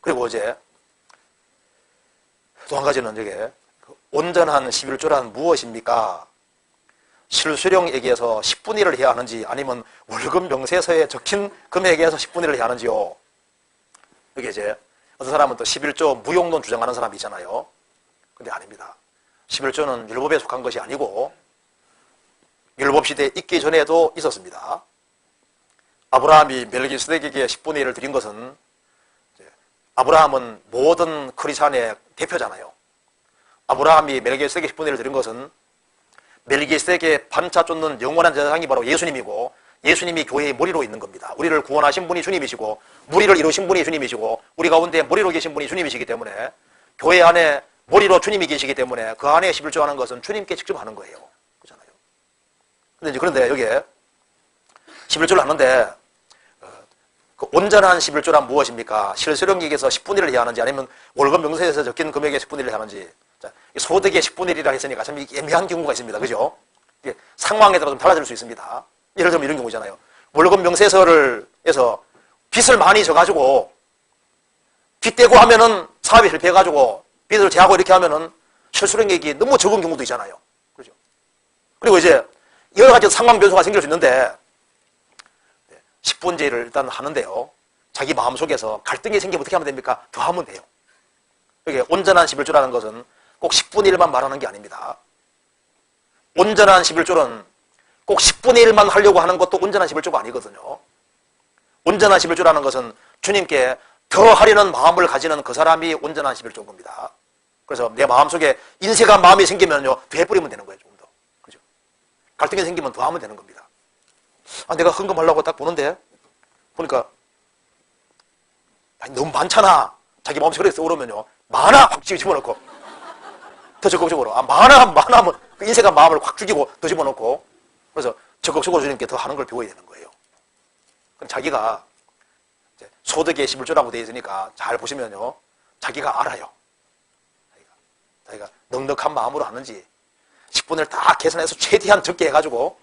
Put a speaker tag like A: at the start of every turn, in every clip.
A: 그리고 이제 또 한 가지는 이게 온전한 11조란 무엇입니까? 실수령에게서 10분의 1을 해야 하는지 아니면 월급 명세서에 적힌 금액에서 10분의 1을 해야 하는지요. 여기 이제 어떤 사람은 또 11조 무용론 주장하는 사람이 있잖아요. 근데 아닙니다. 11조는 율법에 속한 것이 아니고 율법 시대에 있기 전에도 있었습니다. 아브라함이 멜기스덱에게 10분의 1을 드린 것은 아브라함은 모든 크리스찬의 대표잖아요. 아브라함이 멜기스덱에게 10분의 1을 드린 것은 멜기스덱에 반차 쫓는 영원한 제사장이 바로 예수님이고 예수님이 교회의 머리로 있는 겁니다. 우리를 구원하신 분이 주님이시고 무리를 이루신 분이 주님이시고 우리 가운데 머리로 계신 분이 주님이시기 때문에 교회 안에 머리로 주님이 계시기 때문에 그 안에 11조 하는 것은 주님께 직접 하는 거예요. 그렇잖아요. 그런데 여기에 11조를 하는데 그 온전한 11조란 무엇입니까? 실수령에게서 10분의 1을 해야 하는지 아니면 월급 명세에서 적힌 금액의 10분의 1을 해야 하는지. 자, 소득의 10분의 1이라 했으니까 참 애매한 경우가 있습니다. 그죠? 이게 상황에 따라 좀 달라질 수 있습니다. 예를 들면 이런 경우잖아요. 월급 명세서를 해서 빚을 많이 져가지고 빚 떼고 하면은 사업이 실패해가지고 빚을 제하고 이렇게 하면은 실수령액이 너무 적은 경우도 있잖아요. 그죠? 그리고 이제 여러 가지 상황 변수가 생길 수 있는데 10분제를 일단 하는데요. 자기 마음속에서 갈등이 생기면 어떻게 하면 됩니까? 더 하면 돼요. 여기 온전한 11조라는 것은 꼭 10분의 1만 말하는 게 아닙니다. 온전한 11조는 꼭 10분의 1만 하려고 하는 것도 온전한 11조가 아니거든요. 온전한 11조라는 것은 주님께 더 하려는 마음을 가지는 그 사람이 온전한 11조인 겁니다. 그래서 내 마음속에 인색한 마음이 생기면요, 더 해버리면 되는 거예요, 조금 더. 그죠? 갈등이 생기면 더 하면 되는 겁니다. 아, 내가 헌금하려고 딱 보는데, 보니까, 아니, 너무 많잖아. 자기 마음속에 그렇게 떠오르면요, 많아! 확 집어넣고. 더 적극적으로. 아, 많아면 그 인색한 마음을 확 죽이고 더 집어넣고. 그래서 적극적으로 주님께 더 하는 걸 배워야 되는 거예요. 그럼 자기가 소득의 11조라고 되어 있으니까 잘 보시면요, 자기가 알아요. 자기가 넉넉한 마음으로 하는지, 10분을 다 계산해서 최대한 적게 해가지고,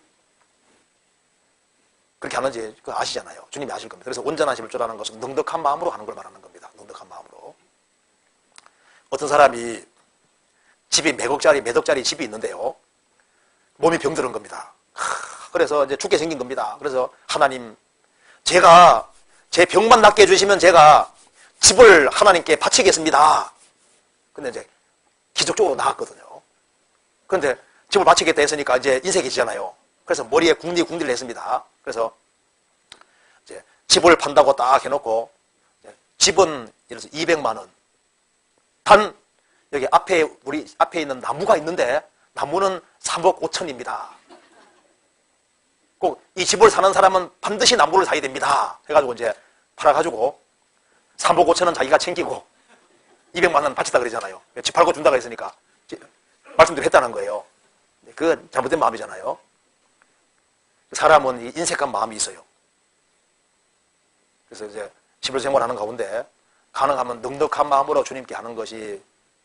A: 그렇게 하는지 그거 아시잖아요. 주님이 아실 겁니다. 그래서 온전한 11조라는 것은 넉넉한 마음으로 하는 걸 말하는 겁니다. 넉넉한 마음으로. 어떤 사람이 집이 몇 억짜리 집이 있는데요. 몸이 병들은 겁니다. 그래서 이제 죽게 생긴 겁니다. 그래서 하나님, 제가 제 병만 낫게 해주시면 제가 집을 하나님께 바치겠습니다. 근데 이제 기적적으로 나았거든요. 그런데 집을 바치겠다 했으니까 이제 인색해지잖아요. 그래서 머리에 궁디를 했습니다. 그래서 이제 집을 판다고 딱 해놓고 집은 예를 들어서 200만 원. 단 여기 우리 앞에 있는 나무가 있는데 나무는 3억 5천입니다. 꼭 이 집을 사는 사람은 반드시 나무를 사야 됩니다. 해가지고 이제 팔아가지고 3억 5천은 자기가 챙기고 200만 원 바치다 그러잖아요. 집 팔고 준다 그랬으니까 말씀대로 했다는 거예요. 그건 잘못된 마음이잖아요. 사람은 인색한 마음이 있어요. 그래서 이제 11조 생활하는 가운데 가능하면 넉넉한 마음으로 주님께 하는 것이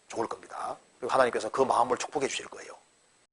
A: 좋을 겁니다. 그리고 하나님께서 그 마음을 축복해 주실 거예요.